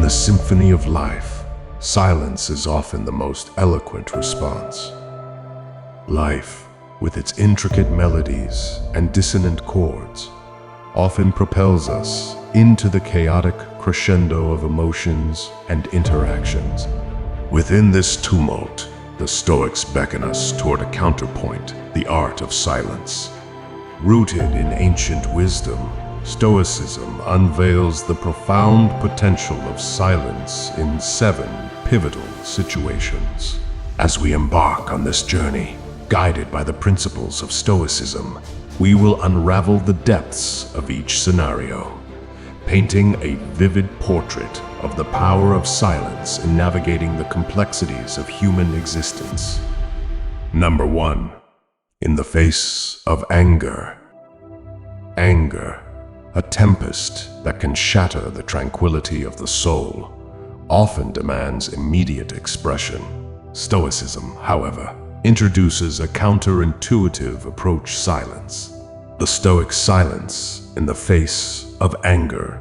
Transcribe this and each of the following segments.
the symphony of life, silence is often the most eloquent response. Life, with its intricate melodies and dissonant chords, often propels us into the chaotic crescendo of emotions and interactions. Within this tumult, the Stoics beckon us toward a counterpoint, the art of silence. Rooted in ancient wisdom, Stoicism unveils the profound potential of silence in 7 pivotal situations. As we embark on this journey, guided by the principles of Stoicism, we will unravel the depths of each scenario, painting a vivid portrait of the power of silence in navigating the complexities of human existence. Number 1. In the face of anger. Anger, a tempest that can shatter the tranquility of the soul, often demands immediate expression. Stoicism, however, introduces a counterintuitive approach: silence. The Stoic silence in the face of anger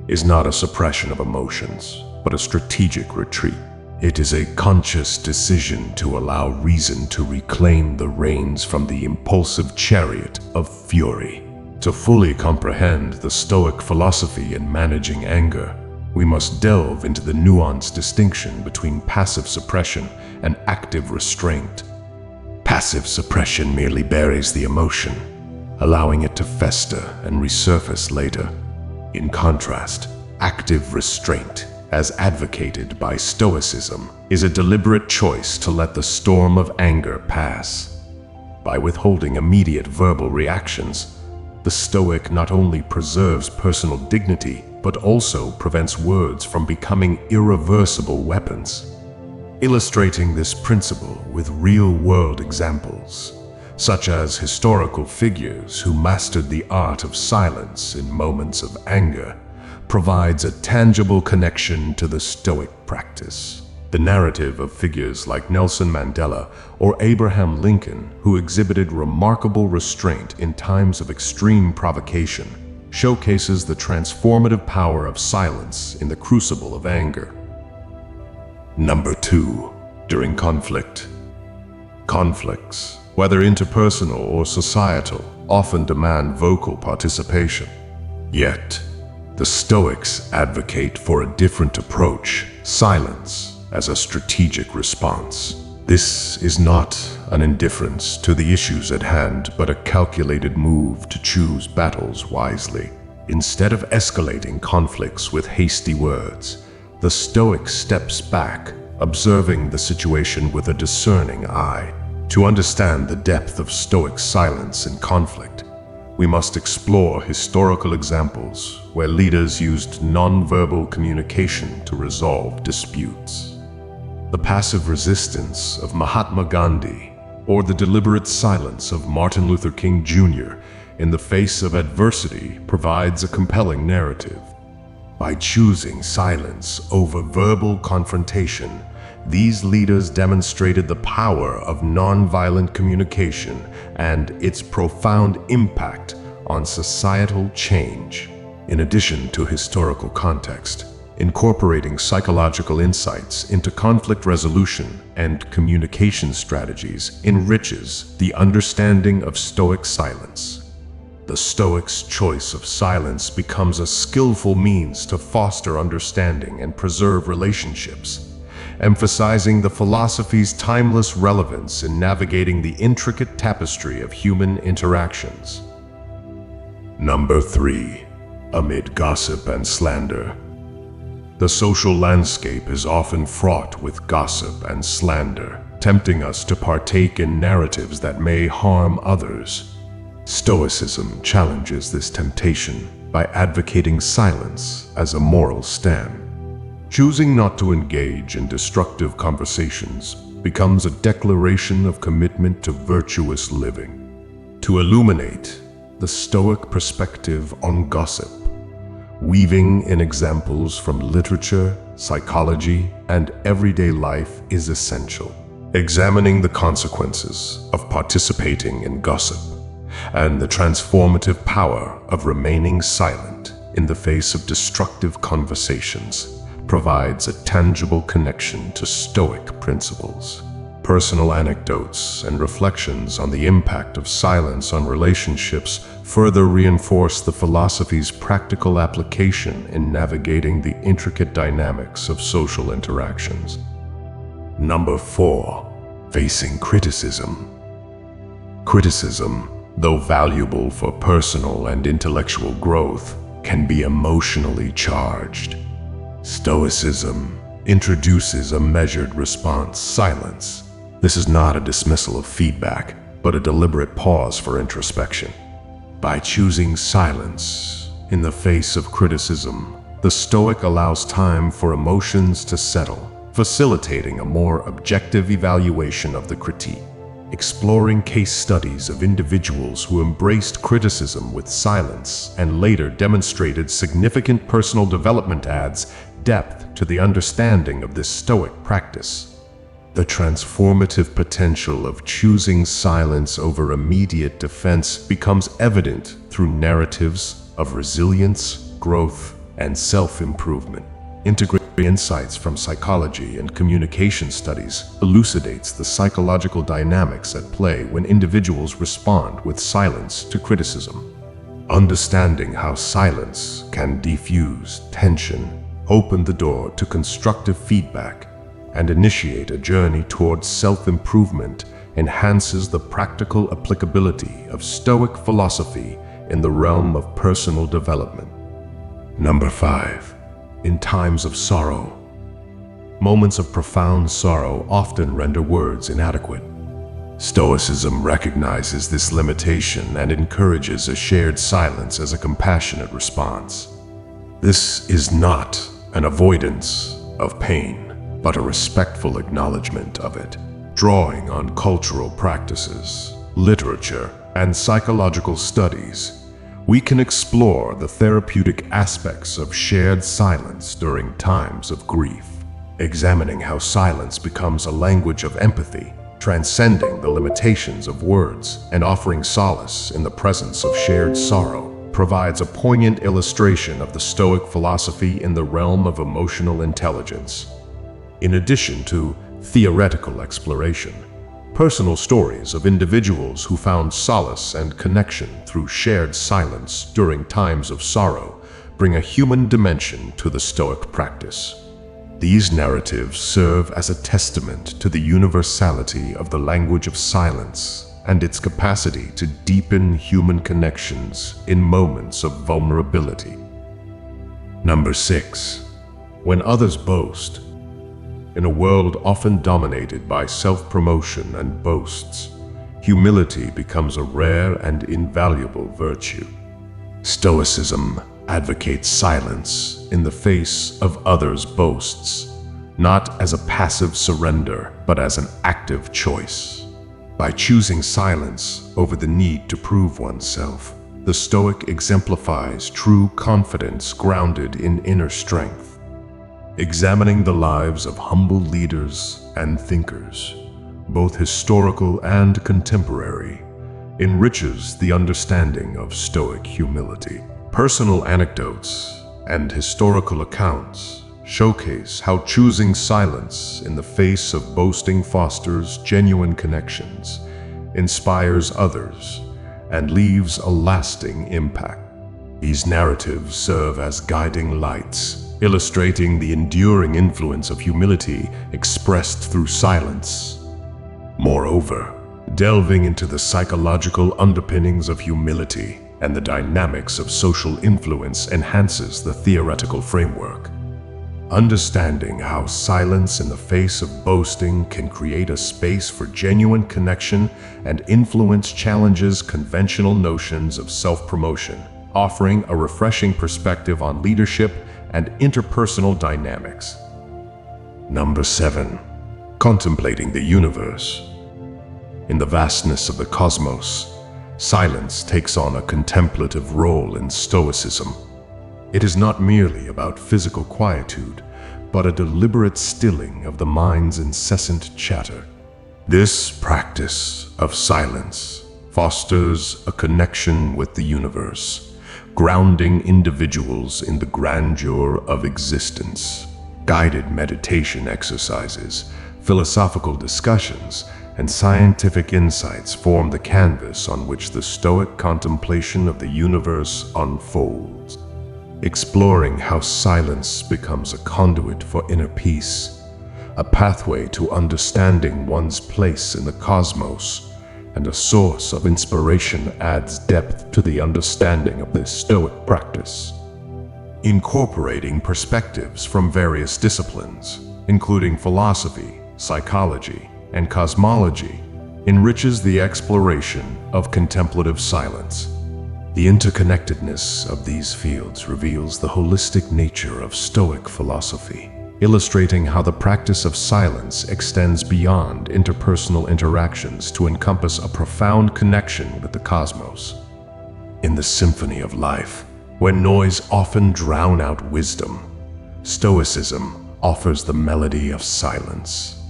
is not a suppression of emotions, but a strategic retreat. It is a conscious decision to allow reason to reclaim the reins from the impulsive chariot of fury. To fully comprehend the Stoic philosophy in managing anger, we must delve into the nuanced distinction between passive suppression and active restraint. Passive suppression merely buries the emotion, allowing it to fester and resurface later. In contrast, active restraint, as advocated by Stoicism, is a deliberate choice to let the storm of anger pass. By withholding immediate verbal reactions, the Stoic not only preserves personal dignity, but also prevents words from becoming irreversible weapons. Illustrating this principle with real-world examples, such as historical figures who mastered the art of silence in moments of anger, provides a tangible connection to the Stoic practice. The narrative of figures like Nelson Mandela or Abraham Lincoln, who exhibited remarkable restraint in times of extreme provocation, showcases the transformative power of silence in the crucible of anger. Number 2. During conflict. Conflicts, whether interpersonal or societal, often demand vocal participation. Yet, the Stoics advocate for a different approach: silence as a strategic response. This is not an indifference to the issues at hand, but a calculated move to choose battles wisely. Instead of escalating conflicts with hasty words, the Stoic steps back, observing the situation with a discerning eye. To understand the depth of Stoic silence in conflict, we must explore historical examples where leaders used non-verbal communication to resolve disputes. The passive resistance of Mahatma Gandhi, or the deliberate silence of Martin Luther King Jr. in the face of adversity, provides a compelling narrative. By choosing silence over verbal confrontation, these leaders demonstrated the power of nonviolent communication and its profound impact on societal change. In addition to historical context, incorporating psychological insights into conflict resolution and communication strategies enriches the understanding of Stoic silence. The Stoics' choice of silence becomes a skillful means to foster understanding and preserve relationships, emphasizing the philosophy's timeless relevance in navigating the intricate tapestry of human interactions. Number 3. Amid gossip and slander. The social landscape is often fraught with gossip and slander, tempting us to partake in narratives that may harm others. Stoicism challenges this temptation by advocating silence as a moral stand. Choosing not to engage in destructive conversations becomes a declaration of commitment to virtuous living. To illuminate the Stoic perspective on gossip, weaving in examples from literature, psychology, and everyday life is essential. Examining the consequences of participating in gossip and the transformative power of remaining silent in the face of destructive conversations provides a tangible connection to Stoic principles. Personal anecdotes and reflections on the impact of silence on relationships further reinforce the philosophy's practical application in navigating the intricate dynamics of social interactions. Number 4. Facing criticism. Criticism, though valuable for personal and intellectual growth, can be emotionally charged. Stoicism introduces a measured response, silence. This is not a dismissal of feedback, but a deliberate pause for introspection. By choosing silence in the face of criticism, the Stoic allows time for emotions to settle, facilitating a more objective evaluation of the critique. Exploring case studies of individuals who embraced criticism with silence and later demonstrated significant personal development adds depth to the understanding of this Stoic practice. The transformative potential of choosing silence over immediate defense becomes evident through narratives of resilience, growth, and self-improvement. Integrating insights from psychology and communication studies elucidates the psychological dynamics at play when individuals respond with silence to criticism. Understanding how silence can diffuse tension, open the door to constructive feedback, and initiate a journey towards self-improvement enhances the practical applicability of Stoic philosophy in the realm of personal development. Number 5. In times of sorrow. Moments of profound sorrow often render words inadequate. Stoicism recognizes this limitation and encourages a shared silence as a compassionate response. This is not an avoidance of pain, but a respectful acknowledgement of it. Drawing on cultural practices, literature, and psychological studies, we can explore the therapeutic aspects of shared silence during times of grief, examining how silence becomes a language of empathy, transcending the limitations of words, and offering solace in the presence of shared sorrow, provides a poignant illustration of the Stoic philosophy in the realm of emotional intelligence. In addition to theoretical exploration, personal stories of individuals who found solace and connection through shared silence during times of sorrow bring a human dimension to the Stoic practice. These narratives serve as a testament to the universality of the language of silence and its capacity to deepen human connections in moments of vulnerability. Number 6. When others boast. In a world often dominated by self-promotion and boasts, humility becomes a rare and invaluable virtue. Stoicism advocates silence in the face of others' boasts, not as a passive surrender, but as an active choice. By choosing silence over the need to prove oneself, the Stoic exemplifies true confidence grounded in inner strength. Examining the lives of humble leaders and thinkers, both historical and contemporary, enriches the understanding of Stoic humility. Personal anecdotes and historical accounts showcase how choosing silence in the face of boasting fosters genuine connections, inspires others, and leaves a lasting impact. These narratives serve as guiding lights, illustrating the enduring influence of humility expressed through silence. Moreover, delving into the psychological underpinnings of humility and the dynamics of social influence enhances the theoretical framework. Understanding how silence in the face of boasting can create a space for genuine connection and influence challenges conventional notions of self-promotion, offering a refreshing perspective on leadership and interpersonal dynamics. Number 7. Contemplating the universe. In the vastness of the cosmos, silence takes on a contemplative role in Stoicism. It is not merely about physical quietude, but a deliberate stilling of the mind's incessant chatter. This practice of silence fosters a connection with the universe, grounding individuals in the grandeur of existence. Guided meditation exercises, philosophical discussions, and scientific insights form the canvas on which the Stoic contemplation of the universe unfolds, exploring how silence becomes a conduit for inner peace, a pathway to understanding one's place in the cosmos, and a source of inspiration adds depth to the understanding of this Stoic practice. Incorporating perspectives from various disciplines, including philosophy, psychology, and cosmology, enriches the exploration of contemplative silence. The interconnectedness of these fields reveals the holistic nature of Stoic philosophy, illustrating how the practice of silence extends beyond interpersonal interactions to encompass a profound connection with the cosmos. In the symphony of life, where noise often drowns out wisdom, Stoicism offers the melody of silence.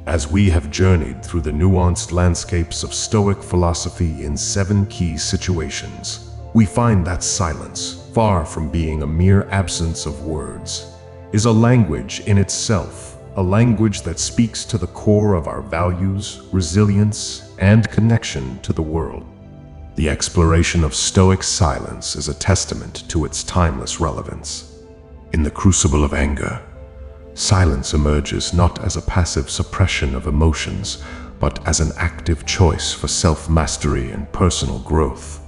As we have journeyed through the nuanced landscapes of Stoic philosophy in 7 key situations, we find that silence, far from being a mere absence of words, is a language in itself, a language that speaks to the core of our values, resilience, and connection to the world. The exploration of Stoic silence is a testament to its timeless relevance. In the crucible of anger, silence emerges not as a passive suppression of emotions, but as an active choice for self-mastery and personal growth.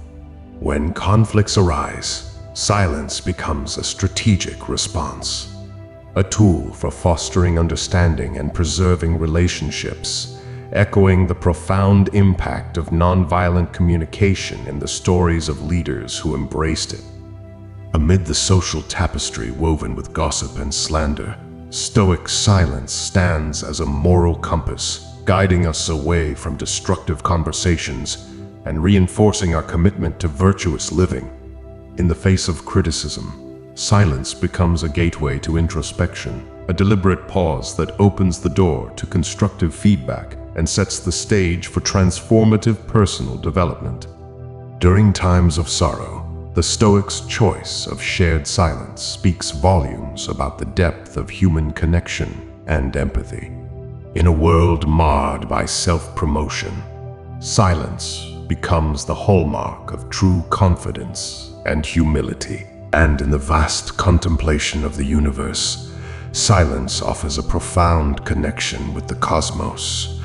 When conflicts arise, silence becomes a strategic response, a tool for fostering understanding and preserving relationships, echoing the profound impact of nonviolent communication in the stories of leaders who embraced it. Amid the social tapestry woven with gossip and slander, Stoic silence stands as a moral compass, guiding us away from destructive conversations and reinforcing our commitment to virtuous living. In the face of criticism, silence becomes a gateway to introspection, a deliberate pause that opens the door to constructive feedback and sets the stage for transformative personal development. During times of sorrow, the Stoics' choice of shared silence speaks volumes about the depth of human connection and empathy. In a world marred by self-promotion, silence becomes the hallmark of true confidence and humility. And in the vast contemplation of the universe, silence offers a profound connection with the cosmos,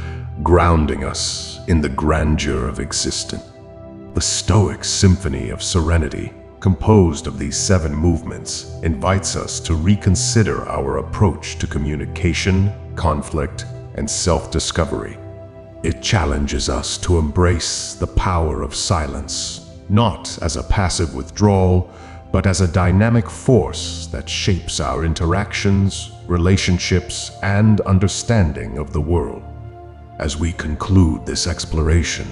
grounding us in the grandeur of existence. The Stoic symphony of serenity, composed of these 7 movements, invites us to reconsider our approach to communication, conflict, and self-discovery. It challenges us to embrace the power of silence, not as a passive withdrawal, but as a dynamic force that shapes our interactions, relationships, and understanding of the world. As we conclude this exploration,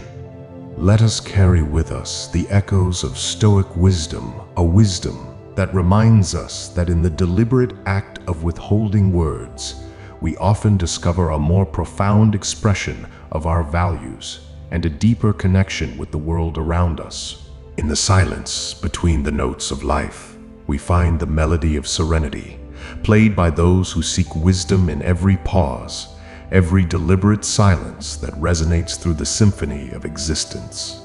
let us carry with us the echoes of Stoic wisdom, a wisdom that reminds us that in the deliberate act of withholding words, we often discover a more profound expression of our values and a deeper connection with the world around us. In the silence between the notes of life, we find the melody of serenity, played by those who seek wisdom in every pause, every deliberate silence that resonates through the symphony of existence.